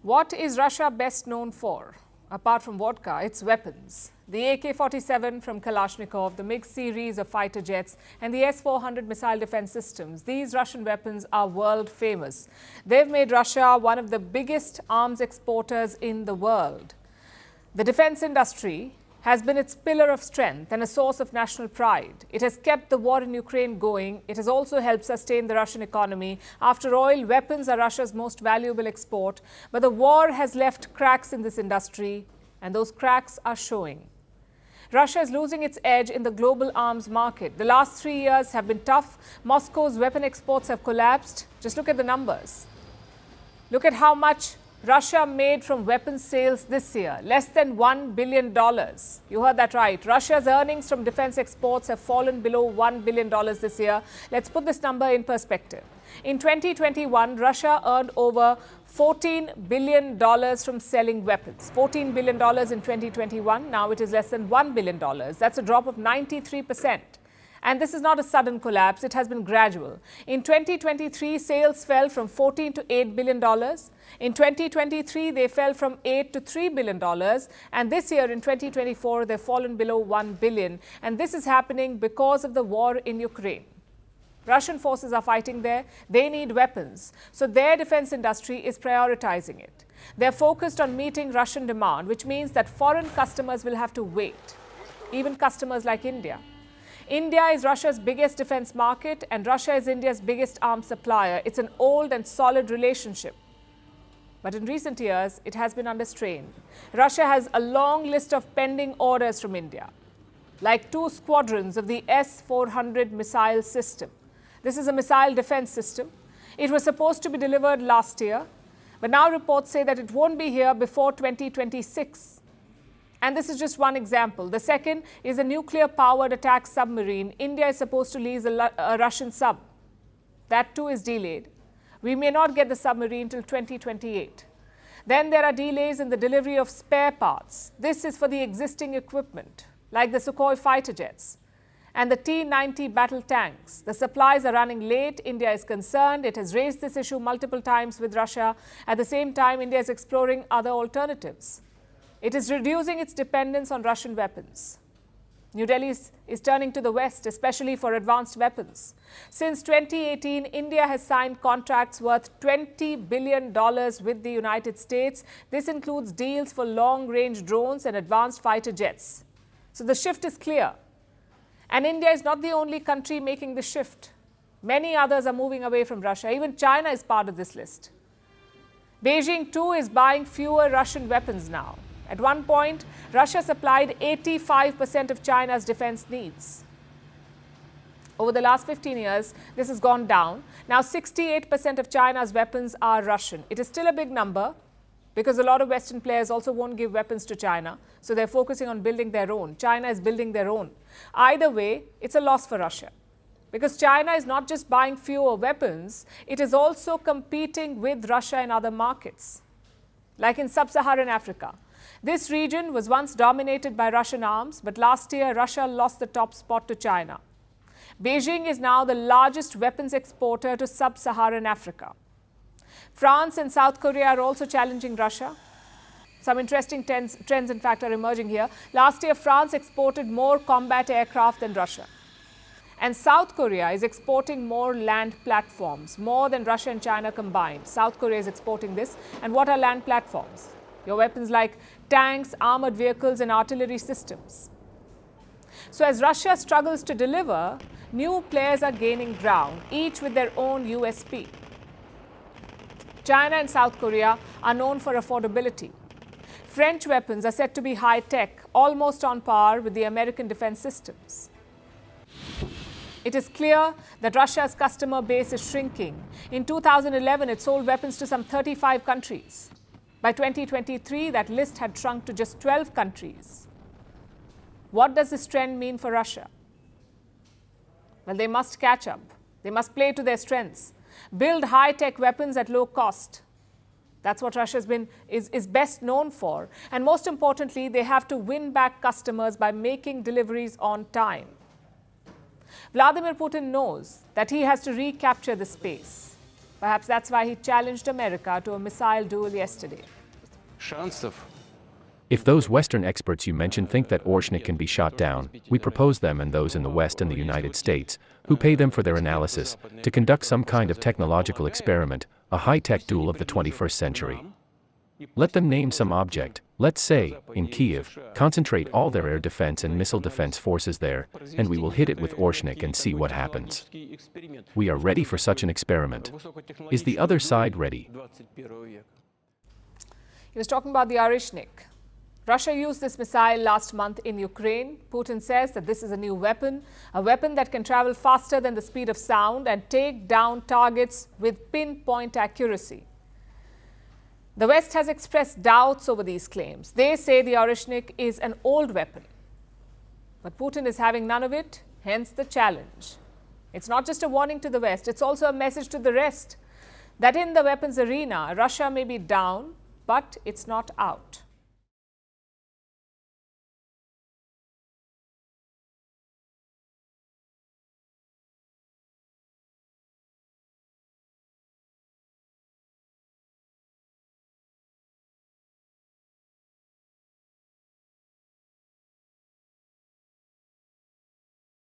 What is Russia best known for? Apart from vodka, it's weapons. The AK-47 from Kalashnikov, the MiG series of fighter jets, and the S-400 missile defense systems. These Russian weapons are world famous. They've made Russia one of the biggest arms exporters in the world. The defense industry has been its pillar of strength and a source of national pride. It has kept the war in Ukraine going. It has also helped sustain the Russian economy. After all, weapons are Russia's most valuable export. But the war has left cracks in this industry, and those cracks are showing. Russia is losing its edge in the global arms market. The last 3 years have been tough. Moscow's weapon exports have collapsed. Just look at the numbers. Look at how much Russia made from weapons sales this year, less than $1 billion. You heard that right. Russia's earnings from defense exports have fallen below $1 billion this year. Let's put this number in perspective. In 2021, Russia earned over $14 billion from selling weapons. $14 billion in 2021. Now it is less than $1 billion. That's a drop of 93%. And this is not a sudden collapse. It has been gradual. In 2023, sales fell from $14 to $8 billion. In 2023, they fell from $8 to $3 billion. And this year, in 2024, they've fallen below $1 billion. And this is happening because of the war in Ukraine. Russian forces are fighting there. They need weapons. So their defense industry is prioritizing it. They're focused on meeting Russian demand, which means that foreign customers will have to wait, even customers like India. India is Russia's biggest defense market, and Russia is India's biggest arms supplier. It's an old and solid relationship. But in recent years, it has been under strain. Russia has a long list of pending orders from India, like 2 squadrons of the S-400 missile system. This is a missile defense system. It was supposed to be delivered last year, but now reports say that it won't be here before 2026. And this is just one example. The second is a nuclear-powered attack submarine. India is supposed to lease a Russian sub. That too is delayed. We may not get the submarine till 2028. Then there are delays in the delivery of spare parts. This is for the existing equipment, like the Sukhoi fighter jets and the T-90 battle tanks. The supplies are running late. India is concerned. It has raised this issue multiple times with Russia. At the same time, India is exploring other alternatives. It is reducing its dependence on Russian weapons. New Delhi is turning to the West, especially for advanced weapons. Since 2018, India has signed contracts worth $20 billion with the United States. This includes deals for long-range drones and advanced fighter jets. So the shift is clear. And India is not the only country making the shift. Many others are moving away from Russia. Even China is part of this list. Beijing, too, is buying fewer Russian weapons now. At one point, Russia supplied 85% of China's defense needs. Over the last 15 years, this has gone down. Now, 68% of China's weapons are Russian. It is still a big number because a lot of Western players also won't give weapons to China. So they're focusing on building their own. China is building their own. Either way, it's a loss for Russia, because China is not just buying fewer weapons, it is also competing with Russia in other markets, like in sub-Saharan Africa. This region was once dominated by Russian arms, but last year Russia lost the top spot to China. Beijing is now the largest weapons exporter to sub-Saharan Africa. France and South Korea are also challenging Russia. Some interesting trends, in fact, are emerging here. Last year, France exported more combat aircraft than Russia. And South Korea is exporting more land platforms, more than Russia and China combined. South Korea is exporting this. And what are land platforms? Your weapons like tanks, armored vehicles, and artillery systems. So as Russia struggles to deliver, new players are gaining ground, each with their own USP. China and South Korea are known for affordability. French weapons are said to be high-tech, almost on par with the American defense systems. It is clear that Russia's customer base is shrinking. In 2011, it sold weapons to some 35 countries. By 2023, that list had shrunk to just 12 countries. What does this trend mean for Russia? Well, they must catch up. They must play to their strengths. Build high-tech weapons at low cost. That's what Russia is best known for. And most importantly, they have to win back customers by making deliveries on time. Vladimir Putin knows that he has to recapture the space. Perhaps that's why he challenged America to a missile duel yesterday. If those Western experts you mentioned think that Orshnik can be shot down, we propose them and those in the West and the United States, who pay them for their analysis, to conduct some kind of technological experiment, a high-tech duel of the 21st century. Let them name some object, let's say, in Kiev, concentrate all their air defense and missile defense forces there, and we will hit it with Orshnik and see what happens. We are ready for such an experiment. Is the other side ready? He was talking about the Orshnik. Russia used this missile last month in Ukraine. Putin says that this is a new weapon, a weapon that can travel faster than the speed of sound and take down targets with pinpoint accuracy. The West has expressed doubts over these claims. They say the Orshnik is an old weapon. But Putin is having none of it, hence the challenge. It's not just a warning to the West, it's also a message to the rest that in the weapons arena, Russia may be down, but it's not out.